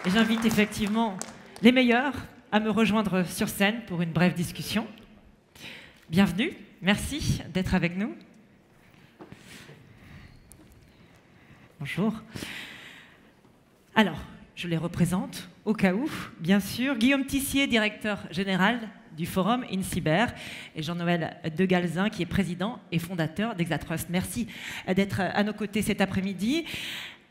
Et j'invite effectivement les meilleurs à me rejoindre sur scène pour une brève discussion. Bienvenue, merci d'être avec nous. Bonjour. Alors, je les représente au cas où, bien sûr. Guillaume Tissier, directeur général du Forum InCyber, et Jean-Noël de Galzin, qui est président et fondateur d'Exatrust. Merci d'être à nos côtés cet après-midi.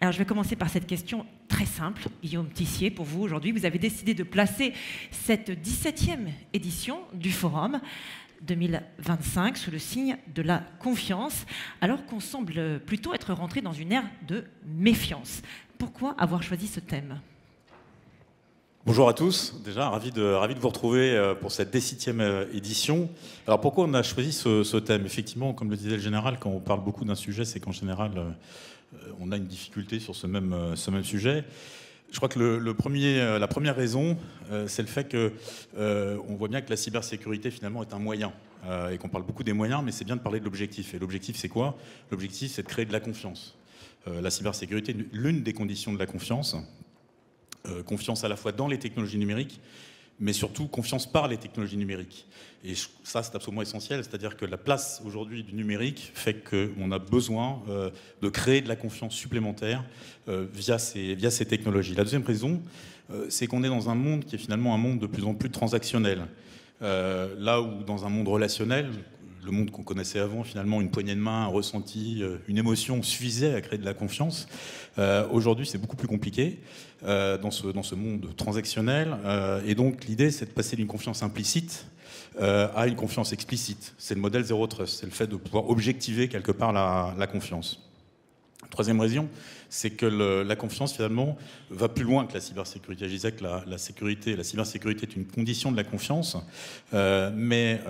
Alors, je vais commencer par cette question très simple. Guillaume Tissier, pour vous, aujourd'hui, vous avez décidé de placer cette 17e édition du Forum 2025 sous le signe de la confiance, alors qu'on semble plutôt être rentré dans une ère de méfiance. Pourquoi avoir choisi ce thème ? Bonjour à tous, déjà ravi de vous retrouver pour cette 17e édition. Alors pourquoi on a choisi ce thème ? Effectivement, comme le disait le général, quand on parle beaucoup d'un sujet, c'est qu'en général, on a une difficulté sur ce même sujet. Je crois que la première raison, c'est le fait qu'on voit bien que la cybersécurité finalement est un moyen, et qu'on parle beaucoup des moyens, mais c'est bien de parler de l'objectif. Et l'objectif, c'est quoi ? L'objectif, c'est de créer de la confiance. La cybersécurité est l'une des conditions de la confiance. Confiance à la fois dans les technologies numériques, mais surtout confiance par les technologies numériques. Et ça, c'est absolument essentiel, c'est-à-dire que la place aujourd'hui du numérique fait qu'on a besoin de créer de la confiance supplémentaire via ces technologies. La deuxième raison, c'est qu'on est dans un monde qui est finalement un monde de plus en plus transactionnel. Là où dans un monde relationnel, le monde qu'on connaissait avant, finalement, une poignée de main, un ressenti, une émotion suffisait à créer de la confiance. Aujourd'hui, c'est beaucoup plus compliqué dans ce monde transactionnel. Et donc, l'idée, c'est de passer d'une confiance implicite à une confiance explicite. C'est le modèle Zero Trust. C'est le fait de pouvoir objectiver quelque part la confiance. Troisième raison, c'est que la confiance, finalement, va plus loin que la cybersécurité. Je disais que la cybersécurité est une condition de la confiance, mais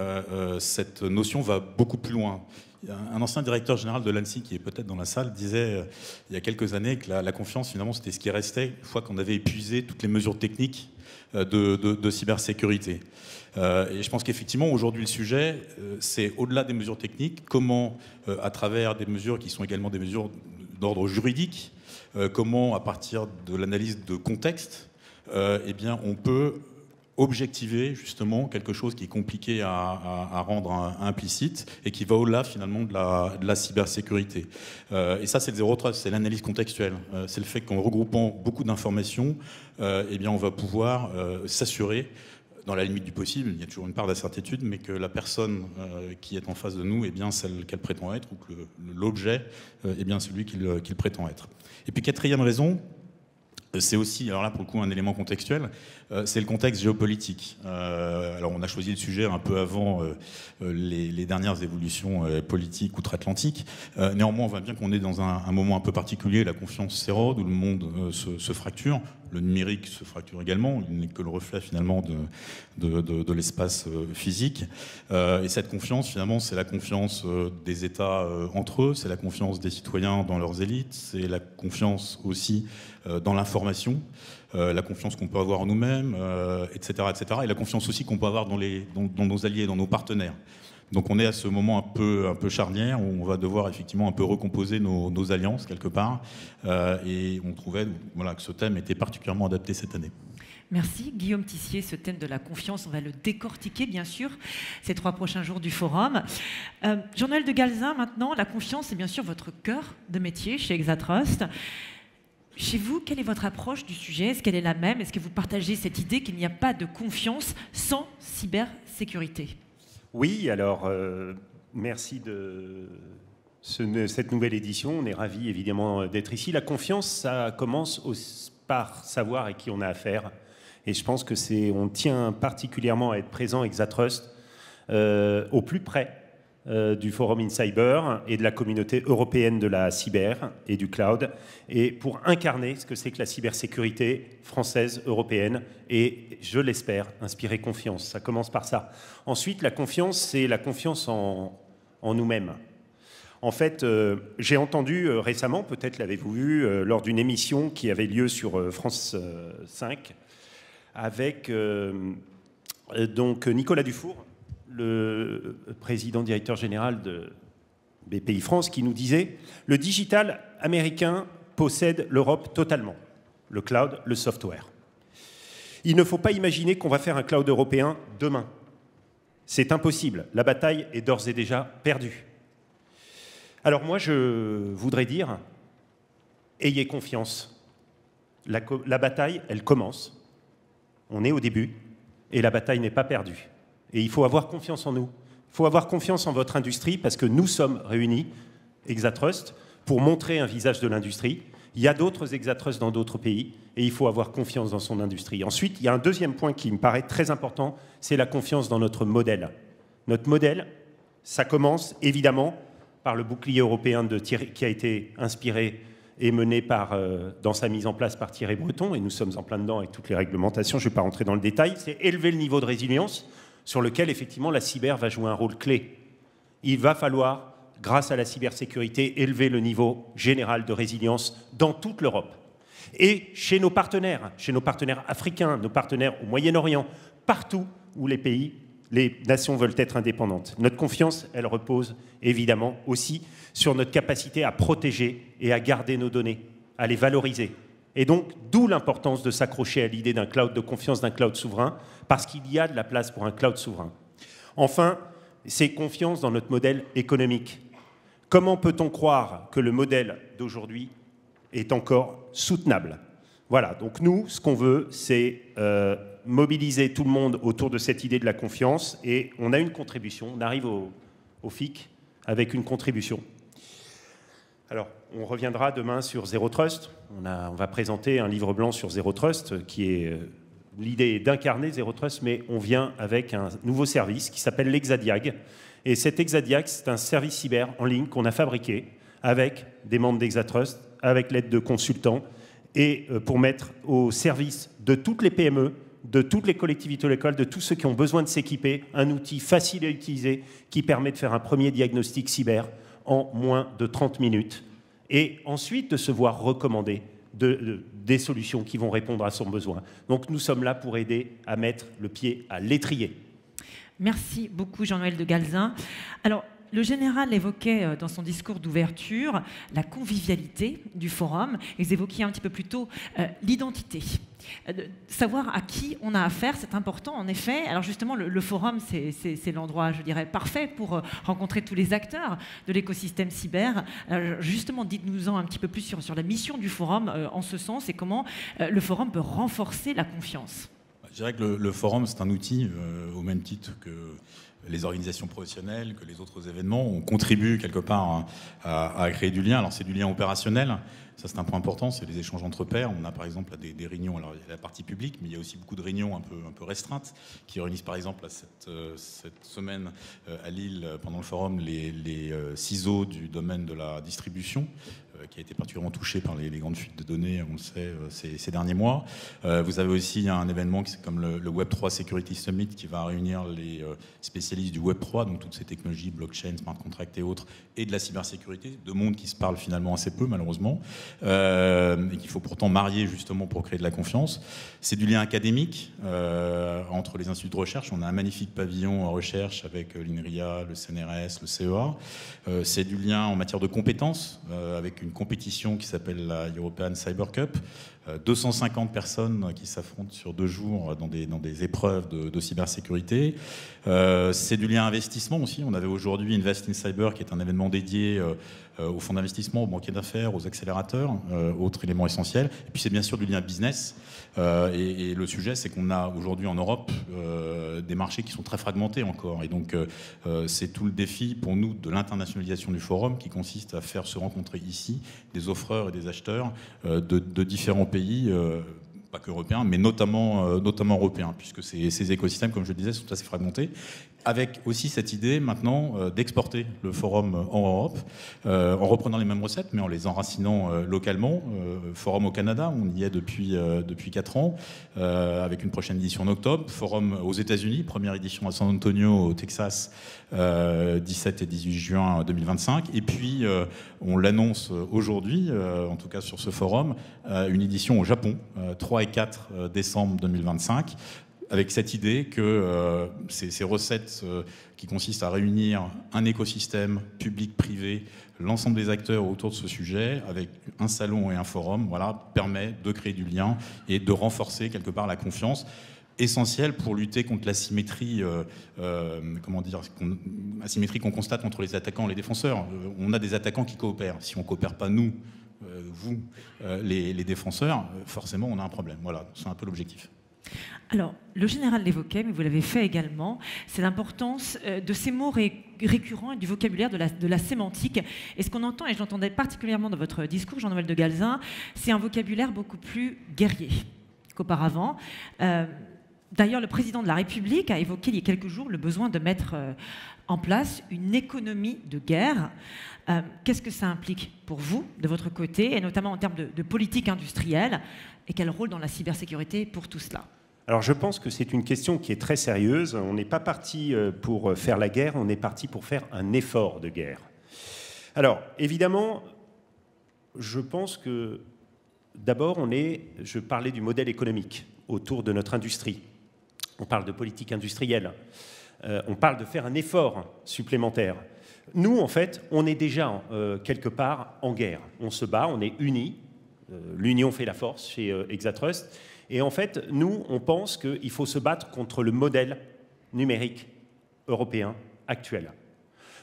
cette notion va beaucoup plus loin. Un ancien directeur général de l'ANSSI, qui est peut-être dans la salle, disait il y a quelques années que la confiance, finalement, c'était ce qui restait une fois qu'on avait épuisé toutes les mesures techniques de cybersécurité. Et je pense qu'effectivement, aujourd'hui, le sujet, c'est au-delà des mesures techniques, comment, à travers des mesures qui sont également des mesures d'ordre juridique, comment, à partir de l'analyse de contexte, eh bien, on peut objectiver justement quelque chose qui est compliqué à rendre implicite et qui va au-delà finalement de la cybersécurité. Et ça, c'est le Zero Trust, c'est l'analyse contextuelle. C'est le fait qu'en regroupant beaucoup d'informations, eh bien, on va pouvoir s'assurer, dans la limite du possible, il y a toujours une part d'incertitude, mais que la personne qui est en face de nous est bien celle qu'elle prétend être, ou que l'objet est bien celui qu'il prétend être. Et puis quatrième raison, c'est aussi, alors là pour le coup un élément contextuel, c'est le contexte géopolitique. Alors on a choisi le sujet un peu avant les dernières évolutions politiques outre-Atlantique. Néanmoins on voit bien qu'on est dans un moment un peu particulier, la confiance s'érode, où le monde se fracture. Le numérique se fracture également, il n'est que le reflet finalement de l'espace physique. Et cette confiance finalement c'est la confiance des États entre eux, c'est la confiance des citoyens dans leurs élites, c'est la confiance aussi dans l'information, la confiance qu'on peut avoir en nous-mêmes, etc., etc. Et la confiance aussi qu'on peut avoir dans nos alliés, dans nos partenaires. Donc on est à ce moment un peu charnière où on va devoir effectivement un peu recomposer nos alliances quelque part. Et on trouvait que ce thème était particulièrement adapté cette année. Merci Guillaume Tissier, ce thème de la confiance, on va le décortiquer bien sûr ces 3 prochains jours du forum. Jean-Noël de Galzin, maintenant, la confiance est bien sûr votre cœur de métier chez Exatrust. Chez vous, quelle est votre approche du sujet ? Est-ce qu'elle est la même ? Est-ce que vous partagez cette idée qu'il n'y a pas de confiance sans cybersécurité ? Oui, alors merci de cette nouvelle édition. On est ravis évidemment d'être ici. La confiance, ça commence par savoir à qui on a affaire. Et je pense que on tient particulièrement à être présent Exatrust au plus près du Forum InCyber et de la communauté européenne de la cyber et du cloud, et pour incarner ce que c'est que la cybersécurité française, européenne, et je l'espère, inspirer confiance. Ça commence par ça. Ensuite, la confiance, c'est la confiance en nous-mêmes. En fait, j'ai entendu récemment, peut-être l'avez-vous vu, lors d'une émission qui avait lieu sur France 5, avec donc Nicolas Dufour, le président directeur général de BPI France, qui nous disait « Le digital américain possède l'Europe totalement. le cloud, le software. Il ne faut pas imaginer qu'on va faire un cloud européen demain. C'est impossible. La bataille est d'ores et déjà perdue. Alors moi, je voudrais dire, ayez confiance. La bataille, elle commence. On est au début et la bataille n'est pas perdue. Et il faut avoir confiance en nous. Il faut avoir confiance en votre industrie parce que nous sommes réunis, Exatrust, pour montrer un visage de l'industrie. Il y a d'autres Exatrust dans d'autres pays et il faut avoir confiance dans son industrie. Ensuite, il y a un deuxième point qui me paraît très important, c'est la confiance dans notre modèle. Notre modèle, ça commence évidemment par le bouclier européen qui a été inspiré et mené dans sa mise en place par Thierry Breton, et nous sommes en plein dedans avec toutes les réglementations, je ne vais pas rentrer dans le détail, c'est élever le niveau de résilience sur lequel effectivement la cyber va jouer un rôle clé. Il va falloir, grâce à la cybersécurité, élever le niveau général de résilience dans toute l'Europe. Et chez nos partenaires africains, nos partenaires au Moyen-Orient, partout où les nations veulent être indépendantes. Notre confiance, elle repose évidemment aussi sur notre capacité à protéger et à garder nos données, à les valoriser. Et donc, d'où l'importance de s'accrocher à l'idée d'un cloud de confiance, d'un cloud souverain, parce qu'il y a de la place pour un cloud souverain. Enfin, c'est confiance dans notre modèle économique. Comment peut-on croire que le modèle d'aujourd'hui est encore soutenable? Voilà, donc nous, ce qu'on veut, c'est mobiliser tout le monde autour de cette idée de la confiance, et on a une contribution, on arrive au FIC avec une contribution. Alors, on reviendra demain sur Zero Trust, on va présenter un livre blanc sur Zero Trust, qui est l'idée d'incarner Zero Trust, mais on vient avec un nouveau service qui s'appelle l'Exadiag, et cet Exadiag, c'est un service cyber en ligne qu'on a fabriqué avec des membres d'Exatrust, avec l'aide de consultants, et pour mettre au service de toutes les PME, de toutes les collectivités locales, de tous ceux qui ont besoin de s'équiper, un outil facile à utiliser qui permet de faire un premier diagnostic cyber en moins de 30 minutes et ensuite de se voir recommander des solutions qui vont répondre à son besoin. Donc nous sommes là pour aider à mettre le pied à l'étrier. Merci beaucoup Jean-Noël de Galzin. Alors, le général évoquait dans son discours d'ouverture la convivialité du forum, et vous évoquiez un petit peu plus tôt l'identité. Savoir à qui on a affaire, c'est important en effet. Alors justement, le forum, c'est l'endroit, je dirais, parfait pour rencontrer tous les acteurs de l'écosystème cyber. Alors, justement, dites-nous-en un petit peu plus sur la mission du forum en ce sens et comment le forum peut renforcer la confiance. Je dirais que le forum, c'est un outil au même titre que les organisations professionnelles, que les autres événements. On contribue quelque part à créer du lien. Alors c'est du lien opérationnel, ça c'est un point important, c'est les échanges entre pairs. On a par exemple des réunions, alors il y a la partie publique, mais il y a aussi beaucoup de réunions un peu restreintes, qui réunissent par exemple cette semaine à Lille, pendant le forum, les CISO du domaine de la distribution, qui a été particulièrement touché par les grandes fuites de données, on le sait, ces derniers mois. Vous avez aussi un événement comme le Web3 Security Summit qui va réunir les spécialistes du Web3, donc toutes ces technologies, blockchain, smart contract et autres, et de la cybersécurité, deux mondes qui se parlent finalement assez peu malheureusement, et qu'il faut pourtant marier justement pour créer de la confiance. C'est du lien académique entre les instituts de recherche. On a un magnifique pavillon en recherche avec l'INRIA, le CNRS, le CEA. C'est du lien en matière de compétences, avec une compétition qui s'appelle la European Cyber Cup. 250 personnes qui s'affrontent sur 2 jours dans des épreuves de cybersécurité. C'est du lien investissement aussi. On avait aujourd'hui Invest in Cyber, qui est un événement dédié aux fonds d'investissement, aux banquiers d'affaires, aux accélérateurs, autres éléments essentiels. Et puis c'est bien sûr du lien business. Et le sujet, c'est qu'on a aujourd'hui en Europe des marchés qui sont très fragmentés encore. Et donc c'est tout le défi pour nous de l'internationalisation du forum, qui consiste à faire se rencontrer ici des offreurs et des acheteurs de différents pays, pas qu'européens, mais notamment européens, puisque ces écosystèmes, comme je le disais, sont assez fragmentés, avec aussi cette idée maintenant d'exporter le forum en Europe, en reprenant les mêmes recettes, mais en les enracinant localement. Forum au Canada, on y est depuis 4 ans, avec une prochaine édition en octobre. Forum aux États-Unis, première édition à San Antonio, au Texas, 17 et 18 juin 2025. Et puis, on l'annonce aujourd'hui, en tout cas sur ce forum, une édition au Japon, 3 et 4 décembre 2025, avec cette idée que ces recettes qui consistent à réunir un écosystème public-privé, l'ensemble des acteurs autour de ce sujet, avec un salon et un forum, voilà, permet de créer du lien et de renforcer quelque part la confiance, essentielle pour lutter contre l'asymétrie, asymétrie qu'on constate entre les attaquants et les défenseurs. On a des attaquants qui coopèrent. Si on ne coopère pas, nous, vous, les défenseurs, forcément, on a un problème. Voilà, c'est un peu l'objectif. Alors, le général l'évoquait, mais vous l'avez fait également, c'est l'importance de ces mots récurrents et du vocabulaire de la sémantique. Et ce qu'on entend, et je l'entendais particulièrement dans votre discours, Jean-Noël de Galzin, c'est un vocabulaire beaucoup plus guerrier qu'auparavant. D'ailleurs, le président de la République a évoqué il y a quelques jours le besoin de mettre en place une économie de guerre. Qu'est-ce que ça implique pour vous, de votre côté, et notamment en termes de politique industrielle, et quel rôle dans la cybersécurité pour tout cela ? Alors je pense que c'est une question qui est très sérieuse. On n'est pas parti pour faire la guerre, on est parti pour faire un effort de guerre. Alors évidemment, je pense que d'abord je parlais du modèle économique autour de notre industrie. On parle de politique industrielle, on parle de faire un effort supplémentaire. Nous, en fait, on est déjà quelque part en guerre. On se bat, on est unis. L'union fait la force chez Exatrust. Et en fait, nous, on pense qu'il faut se battre contre le modèle numérique européen actuel.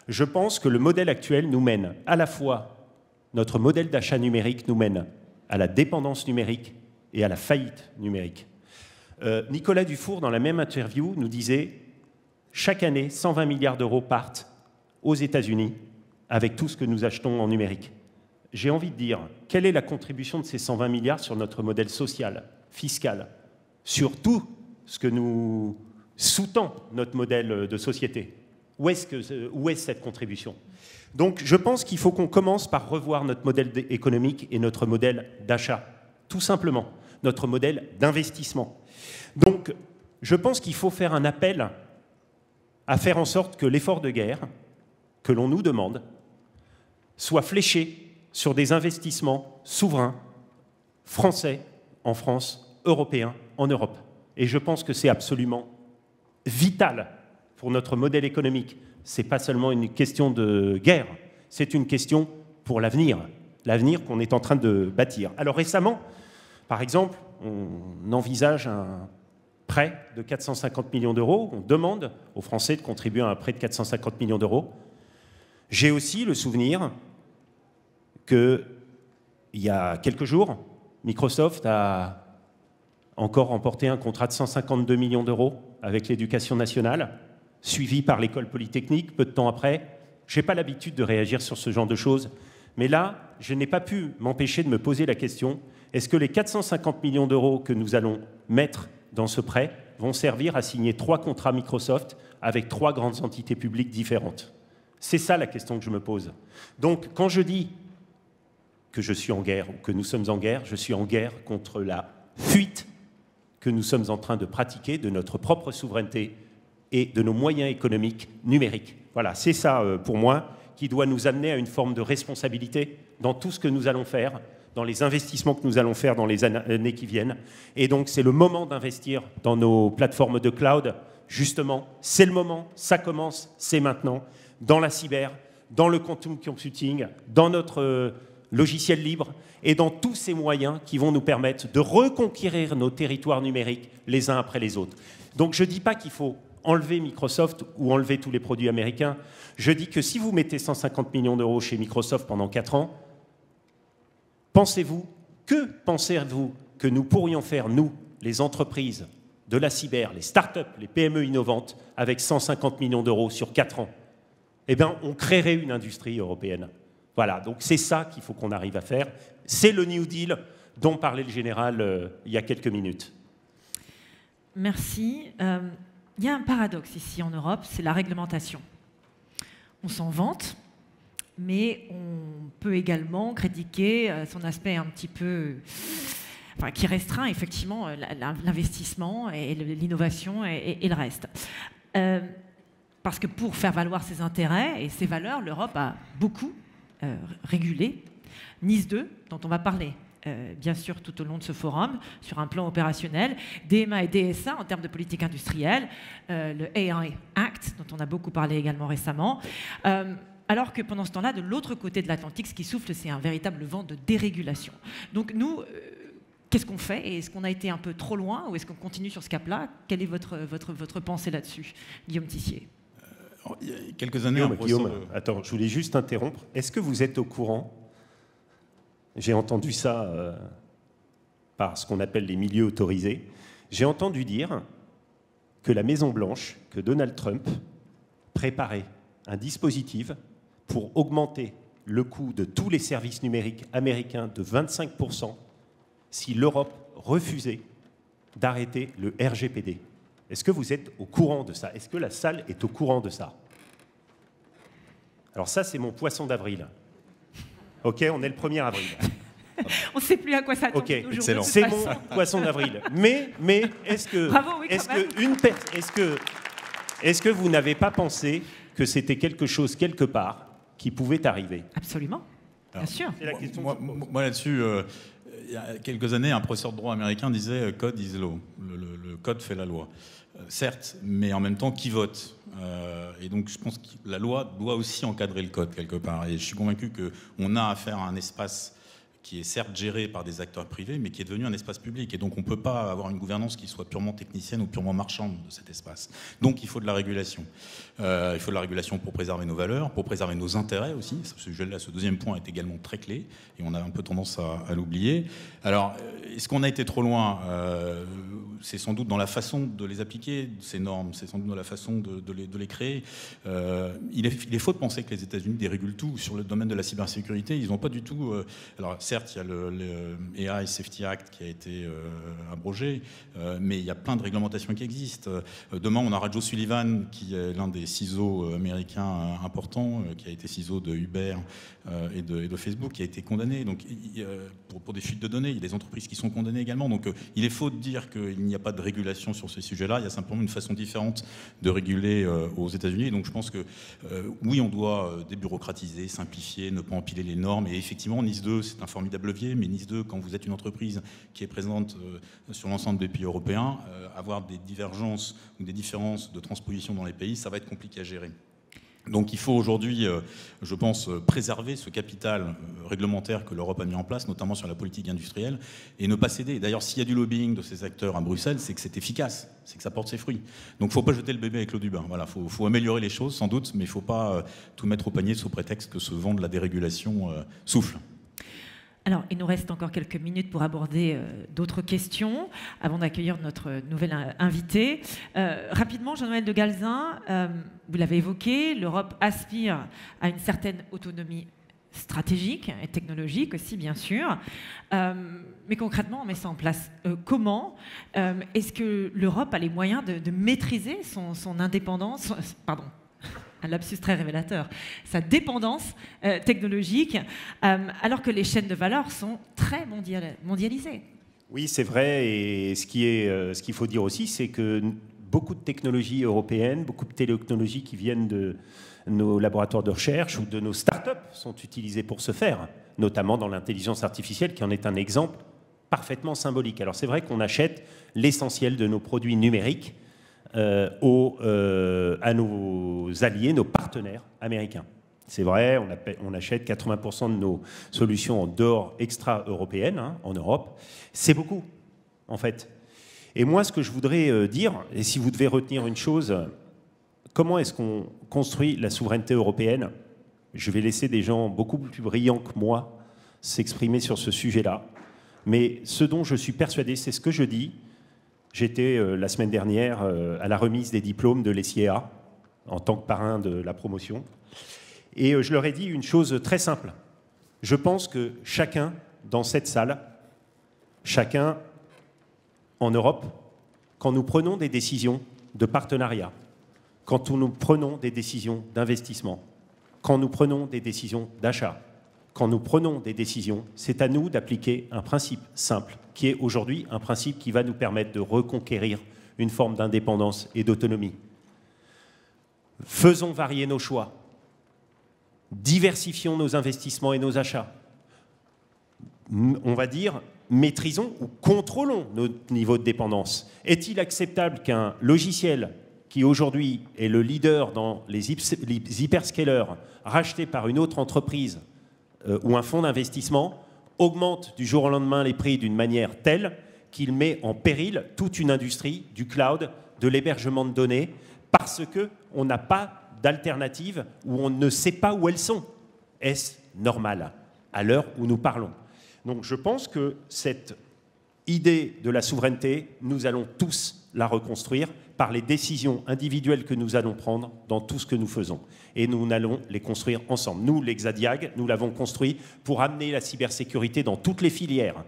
Je pense que le modèle actuel nous mène à la fois, notre modèle d'achat numérique nous mène à la dépendance numérique et à la faillite numérique. Nicolas Dufour, dans la même interview, nous disait « Chaque année, 120 milliards d'euros partent aux États-Unis avec tout ce que nous achetons en numérique. » J'ai envie de dire, quelle est la contribution de ces 120 milliards sur notre modèle social, fiscal, sur tout ce que nous sous-tend notre modèle de société? Où est cette contribution? Donc je pense qu'il faut qu'on commence par revoir notre modèle économique et notre modèle d'achat, tout simplement, notre modèle d'investissement. Donc je pense qu'il faut faire un appel à faire en sorte que l'effort de guerre que l'on nous demande soit fléché sur des investissements souverains, français en France, européens en Europe. Et je pense que c'est absolument vital pour notre modèle économique. Ce n'est pas seulement une question de guerre, c'est une question pour l'avenir, l'avenir qu'on est en train de bâtir. Alors récemment, par exemple, on envisage un prêt de 450 millions d'euros. On demande aux Français de contribuer à un prêt de 450 millions d'euros. J'ai aussi le souvenir qu'il y a quelques jours, Microsoft a encore remporté un contrat de 152 millions d'euros avec l'Éducation nationale, suivi par l'École polytechnique peu de temps après. Je n'ai pas l'habitude de réagir sur ce genre de choses, mais là, je n'ai pas pu m'empêcher de me poser la question, est-ce que les 450 millions d'euros que nous allons mettre dans ce prêt vont servir à signer 3 contrats Microsoft avec 3 grandes entités publiques différentes? C'est ça la question que je me pose. Donc, quand je dis que je suis en guerre ou que nous sommes en guerre, je suis en guerre contre la fuite que nous sommes en train de pratiquer de notre propre souveraineté et de nos moyens économiques numériques. Voilà, c'est ça pour moi qui doit nous amener à une forme de responsabilité dans tout ce que nous allons faire, dans les investissements que nous allons faire dans les années qui viennent. Et donc c'est le moment d'investir dans nos plateformes de cloud. Justement, c'est le moment, ça commence, c'est maintenant, dans la cyber, dans le quantum computing, dans notre logiciel libre et dans tous ces moyens qui vont nous permettre de reconquérir nos territoires numériques les uns après les autres. Donc je ne dis pas qu'il faut enlever Microsoft ou enlever tous les produits américains. Je dis que si vous mettez 150 millions d'euros chez Microsoft pendant 4 ans, pensez-vous que nous pourrions faire, nous, les entreprises de la cyber, les start-up, les PME innovantes, avec 150 millions d'euros sur 4 ans? Eh bien, on créerait une industrie européenne. Voilà, donc c'est ça qu'il faut qu'on arrive à faire. C'est le New Deal dont parlait le général il y a quelques minutes. Merci. Il y a un paradoxe ici en Europe, c'est la réglementation. On s'en vante, mais on peut également critiquer son aspect un petit peu... Enfin, qui restreint effectivement l'investissement et l'innovation et le reste. Parce que pour faire valoir ses intérêts et ses valeurs, l'Europe a beaucoup régulé. Nice 2, dont on va parler bien sûr tout au long de ce forum, sur un plan opérationnel, DMA et DSA en termes de politique industrielle, le AI Act, dont on a beaucoup parlé également récemment, alors que pendant ce temps-là, de l'autre côté de l'Atlantique, ce qui souffle, c'est un véritable vent de dérégulation. Donc nous, qu'est-ce qu'on fait? Et est-ce qu'on a été un peu trop loin ou est-ce qu'on continue sur ce cap-là? Quelle est votre pensée là-dessus, Guillaume Tissier? Il y a quelques années... Guillaume, attends, je voulais juste interrompre. Est-ce que vous êtes au courant? J'ai entendu ça par ce qu'on appelle les milieux autorisés. J'ai entendu dire que la Maison-Blanche, que Donald Trump préparait un dispositif pour augmenter le coût de tous les services numériques américains de 25% si l'Europe refusait d'arrêter le RGPD. Est-ce que vous êtes au courant de ça? Est-ce que la salle est au courant de ça? Alors ça, c'est mon poisson d'avril. Ok, on est le 1er avril. On ne sait plus à quoi ça tombe. Ok, excellent. C'est mon poisson d'avril. Mais est-ce que, bravo, oui, est-ce que vous n'avez pas pensé que c'était quelque chose quelque part qui pouvait arriver? Absolument, bien sûr. C'est la question. Moi là-dessus, il y a quelques années, un professeur de droit américain disait « Code is law ». Le code fait la loi. Certes, mais en même temps, qui vote? Et donc, je pense que la loi doit aussi encadrer le code quelque part. Et je suis convaincu qu'on a affaire à un espace qui est certes géré par des acteurs privés, mais qui est devenu un espace public. Et donc, on ne peut pas avoir une gouvernance qui soit purement technicienne ou purement marchande de cet espace. Donc, il faut de la régulation. Il faut de la régulation pour préserver nos valeurs, pour préserver nos intérêts aussi. Ce deuxième point est également très clé, et on a un peu tendance à l'oublier. Alors, est-ce qu'on a été trop loin? C'est sans doute dans la façon de les appliquer, ces normes, c'est sans doute dans la façon de les créer. Il est faux de penser que les États-Unis dérégulent tout. Sur le domaine de la cybersécurité, ils n'ont pas du tout... alors, certes, il y a le AI Safety Act qui a été abrogé, mais il y a plein de réglementations qui existent. Demain, on aura Joe Sullivan, qui est l'un des ciseaux américains importants, qui a été ciseau de Uber et de Facebook, qui a été condamné donc, pour des fuites de données. Il y a des entreprises qui sont condamnées également. Donc, il est faux de dire qu'il n'y a pas de régulation sur ces sujets-là. Il y a simplement une façon différente de réguler aux États-Unis. Donc, je pense que oui, on doit débureaucratiser, simplifier, ne pas empiler les normes. Et effectivement, NIS 2, c'est un formidable levier, mais NIS 2, quand vous êtes une entreprise qui est présente sur l'ensemble des pays européens, avoir des divergences ou des différences de transposition dans les pays, ça va être compliqué à gérer. Donc il faut aujourd'hui, je pense, préserver ce capital réglementaire que l'Europe a mis en place, notamment sur la politique industrielle, et ne pas céder. D'ailleurs, s'il y a du lobbying de ces acteurs à Bruxelles, c'est que c'est efficace, c'est que ça porte ses fruits. Donc il ne faut pas jeter le bébé avec l'eau du bain. Voilà, faut améliorer les choses, sans doute, mais il ne faut pas tout mettre au panier sous prétexte que ce vent de la dérégulation souffle. Alors, il nous reste encore quelques minutes pour aborder d'autres questions avant d'accueillir notre nouvel invité. Rapidement, Jean-Noël de Galzin, vous l'avez évoqué, l'Europe aspire à une certaine autonomie stratégique et technologique aussi, bien sûr. Mais concrètement, on met ça en place comment? Est-ce que l'Europe a les moyens de maîtriser son indépendance, pardon, un lapsus très révélateur, sa dépendance technologique, alors que les chaînes de valeur sont très mondialisées? Oui, c'est vrai. Et ce qu'il faut dire aussi, c'est que beaucoup de technologies européennes, beaucoup de technologies qui viennent de nos laboratoires de recherche ou de nos startups sont utilisées pour ce faire, notamment dans l'intelligence artificielle, qui en est un exemple parfaitement symbolique. Alors c'est vrai qu'on achète l'essentiel de nos produits numériques à nos alliés, nos partenaires américains. C'est vrai, on achète 80% de nos solutions en dehors extra-européennes, en Europe. C'est beaucoup, en fait. Et moi, ce que je voudrais dire, et si vous devez retenir une chose, comment est-ce qu'on construit la souveraineté européenne? Je vais laisser des gens beaucoup plus brillants que moi s'exprimer sur ce sujet-là. Mais ce dont je suis persuadé, c'est ce que je dis. J'étais la semaine dernière à la remise des diplômes de l'ESIEA en tant que parrain de la promotion. Et je leur ai dit une chose très simple. Je pense que chacun dans cette salle, chacun en Europe, quand nous prenons des décisions de partenariat, quand nous prenons des décisions d'investissement, quand nous prenons des décisions d'achat, quand nous prenons des décisions, c'est à nous d'appliquer un principe simple, qui est aujourd'hui un principe qui va nous permettre de reconquérir une forme d'indépendance et d'autonomie. Faisons varier nos choix, diversifions nos investissements et nos achats, on va dire, maîtrisons ou contrôlons notre niveau de dépendance. Est-il acceptable qu'un logiciel qui aujourd'hui est le leader dans les hyperscalers, racheté par une autre entreprise ou un fonds d'investissement, augmente du jour au lendemain les prix d'une manière telle qu'il met en péril toute une industrie du cloud, de l'hébergement de données, parce qu'on n'a pas d'alternative ou on ne sait pas où elles sont? Est-ce normal à l'heure où nous parlons? Donc je pense que cette idée de la souveraineté, nous allons tous la reconstruire par les décisions individuelles que nous allons prendre dans tout ce que nous faisons. Et nous allons les construire ensemble. Nous, l'Hexadiag, nous l'avons construit pour amener la cybersécurité dans toutes les filières.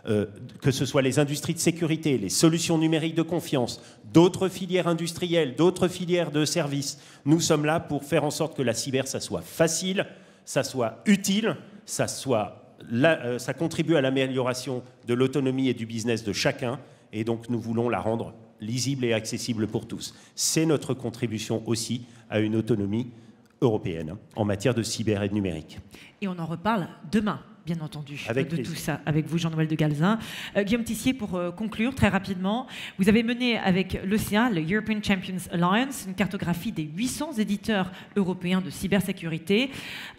Que ce soit les industries de sécurité, les solutions numériques de confiance, d'autres filières industrielles, d'autres filières de services. Nous sommes là pour faire en sorte que la cyber, ça soit facile, ça soit utile, ça contribue à l'amélioration de l'autonomie et du business de chacun. Et donc, nous voulons la rendre lisible et accessible pour tous. C'est notre contribution aussi à une autonomie européenne en matière de cyber et de numérique. Et on en reparle demain, bien entendu, avec de plaisir. tout ça, avec vous, Jean-Noël de Galzin. Guillaume Tissier, pour conclure très rapidement, vous avez mené avec l'ECA, le European Champions Alliance, une cartographie des 800 éditeurs européens de cybersécurité.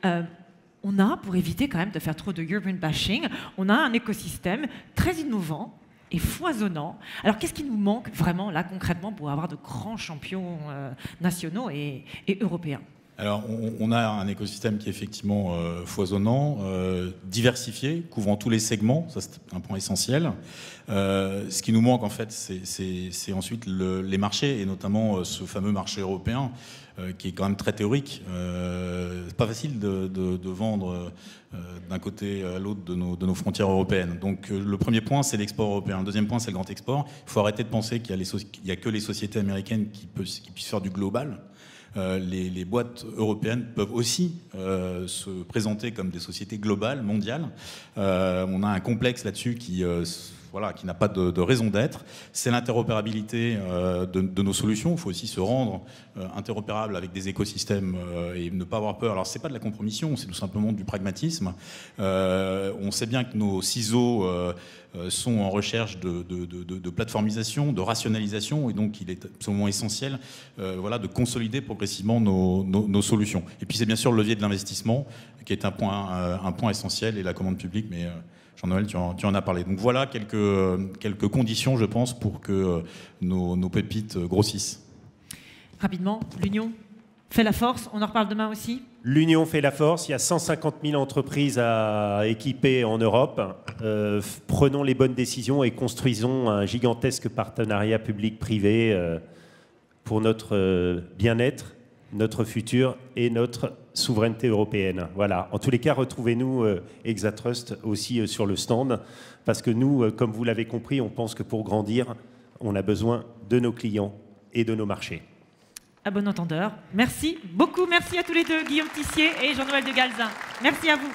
On a, pour éviter quand même de faire trop de European bashing, on a un écosystème très innovant et foisonnant. Alors, qu'est-ce qui nous manque vraiment, là, concrètement, pour avoir de grands champions nationaux et européens? Alors, on a un écosystème qui est effectivement foisonnant, diversifié, couvrant tous les segments, ça c'est un point essentiel. Ce qui nous manque en fait, c'est ensuite les marchés, et notamment ce fameux marché européen, qui est quand même très théorique. C'est pas facile de vendre d'un côté à l'autre de nos frontières européennes. Donc le premier point, c'est l'export européen. Le deuxième point, c'est le grand export. Il faut arrêter de penser qu'il n'y a que les sociétés américaines qui puissent faire du global. Les boîtes européennes peuvent aussi se présenter comme des sociétés globales, mondiales. On a un complexe là-dessus qui n'a pas de raison d'être. C'est l'interopérabilité de nos solutions. Il faut aussi se rendre interopérable avec des écosystèmes et ne pas avoir peur. Alors, ce n'est pas de la compromission, c'est tout simplement du pragmatisme. On sait bien que nos ciseaux sont en recherche de plateformisation, de rationalisation, et donc il est absolument essentiel de consolider progressivement nos solutions. Et puis c'est bien sûr le levier de l'investissement, qui est un point essentiel, et la commande publique, mais Jean-Noël, tu en as parlé. Donc voilà quelques conditions, je pense, pour que nos pépites grossissent. Rapidement, l'union fait la force, on en reparle demain aussi. L'union fait la force, il y a 150 000 entreprises à équiper en Europe. Prenons les bonnes décisions et construisons un gigantesque partenariat public-privé pour notre bien-être, notre futur et notre souveraineté européenne. Voilà. En tous les cas, retrouvez-nous Exatrust aussi sur le stand, parce que nous, comme vous l'avez compris, on pense que pour grandir, on a besoin de nos clients et de nos marchés. À bon entendeur. Merci beaucoup. Merci à tous les deux, Guillaume Tissier et Jean-Noël de Galzin. Merci à vous.